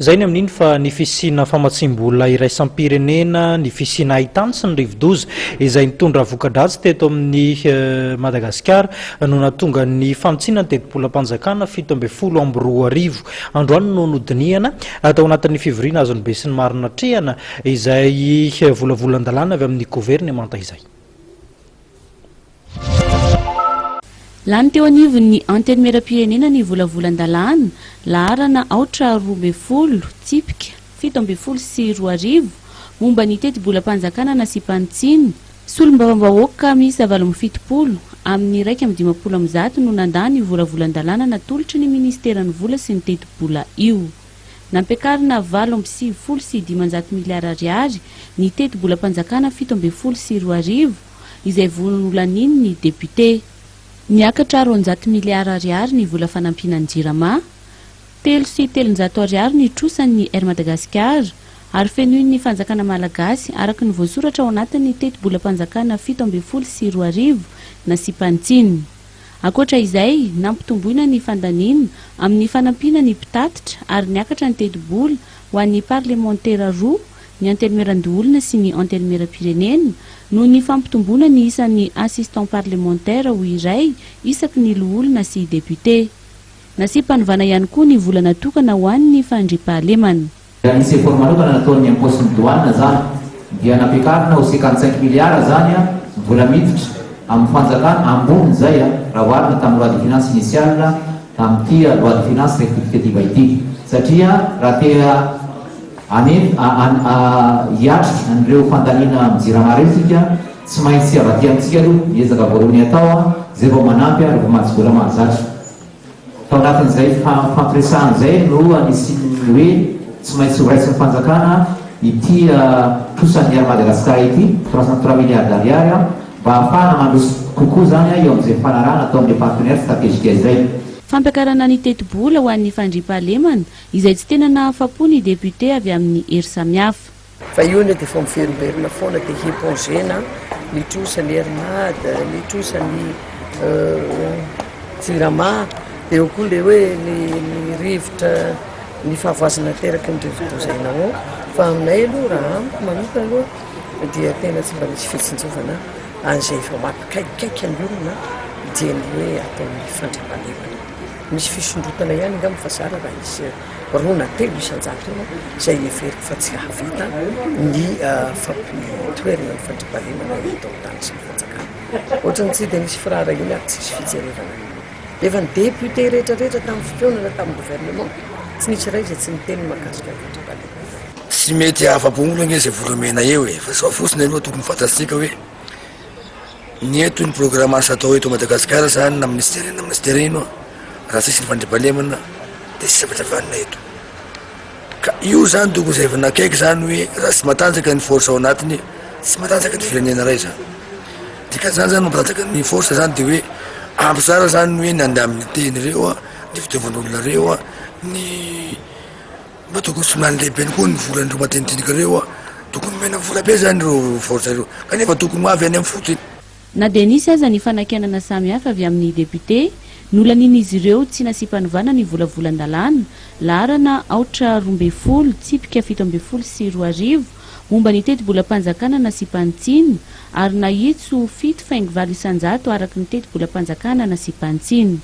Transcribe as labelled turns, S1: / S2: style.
S1: Izay ny amin'iny fa ny fisiana famatsiam-bola iraisam-pirenena, ny fisiana haitany sy ny rivo-doza izay nitondra voka-dratsy teto amin'ny Madagasikara no nahatonga ny famatsiana ny tetibolam-panjakana 7 androany no nodiniana atao anatin'ny fivoriana azony be sy ny marina trehana izay volavolan-dalàna avy amin'ny governemanta izay.
S2: Lany teo anivon'ny antony ny volavolan-dalàna laharana 420 tsipika 720 momba ny tetibolam-panjakana nasipantsiny solombavam-bahoaka miisa 70 amin'ny 150 no nandany volavolan-dalàna natolotry ny ministeran'ny vola sy ny tetibola io. Nampiakarina 770 miliara ariary ny tetibolam-panjakana 720 izay vonolan'iny ny député. Niakatra 200 miliara ariary ny vola fanampinan-jirama, 300 ariary ny trosan'ny Air Madagasikara ary fenoin'ny fanjakana malagasy araky ny voasoratra ao anatin'ny tetibolam-panjakana 720 nasipantsiny. Akoatra izay, nampitomboina ny fandaniana amin'ny fanampina ny mpitatitra ary niakatra ny tetibola ho an'ny parlementaire roa, ny antony sy ny antony-pirenena no ny fampitomboina ny isan'ny assistant parlementaire ho iray isaky ny loholona sy député. Nasipanivana ihany koa ny vola natokana ho an'ny fandriampahalemana.
S3: Nisy effort manokana nataon'ny imposte ny douane zany dia nampiakarina ho 55 miliara zany vola miditra amin'ny fanjakana ambony zay raha oharina tamin'ny loi de finance initiale tamin'ity loi de finance rectificative ity, satria raha tea hiatrika an'ireo fandaniana mijirama reo sika tsy maintsy avaty amintsika aloha miezaka voalohany atao zay vao manampy rehefa mahatsy vola mahazatra. Tao anatin'izay fampiresahan'izay no anisy hoe tsy maintsy ho raisin'ny fanjakana ity trosan'ny Air Madagasikara ity 303 miliarda ariary mba ahafahana mandroso kokoa zany eo amin'izay fanarahana atao amin'ny partenaire stratégique izay.
S2: Fampiakarana ny tetibola ho an'ny fandriampahalemana izay tsy tena nahafapo ny député avy amin'ny hery samihafa.
S4: Fa io dia efa miverimberina foana dia hipongena ny trosan'ny hermade, ny trosan'ny jirama, dia eo koa le hoe ny rivotra ny fahavoazana teraka ny rivo-doza inao. Fa aminay aloha raha amiko manokana aloha dia tena tsy mba misy fitsinjovana an'izay efa mampikaikikaiky ny olona dia ny hoe ataon'ny fandriampahalemana. Misy fisondrotana ihany nga mifazara raha isy rona telo isan-jato izay everiko fa tsy havita ny fampitoerana ny fandriampahalemana eto amin'ny tany sy ny fanjakana. Ohatrany tsy dia nisy firara iny ary tsy misy fijerevana. Efa ny député rehetrarehetra tamin'ny fitonana tamin'ny gouvernement tsy nisy iray izay tsy miteny mahakasika ny fandriampahalemana.
S5: Tsy mety afa-pomona izay volamena eo fa sao fotsiny aloha tokony fantatsika hoe ny eto ny programmation atao eto Madagasikara zany na ministère ino raha tsisy ny fandriampahalemana dia tsy safatravanina eto. Ka io zany tokony izay efa nakaiky zany hoe raha tsy matanjaka ny force ao anatiny tsy matanjaka ny firenena ray zany. Dikany zany mampatanjaka ny force zany dia hoe ampy tsara zany hoe ny andeha amin'ny teny reo ny fitiavan'olona reo ny mba tokony tsy milany lehibe koa ny volan'ireo matenitinika reo tokony mena vola be zany reo force reo kanefa tokony ho avy any amin'ny fotony.
S2: Na dia nisy aza ny fanakenana samihafa avy amin'ny député nolanin'izy ireo tsy nasimpanovana ny volavolan-dalàna laharana 420 tsipika 720 momba ny tetibolam-panjakana nasipantsiny ary nahitso 7,4 araky ny tetibolam-panjakana nasipantsiny.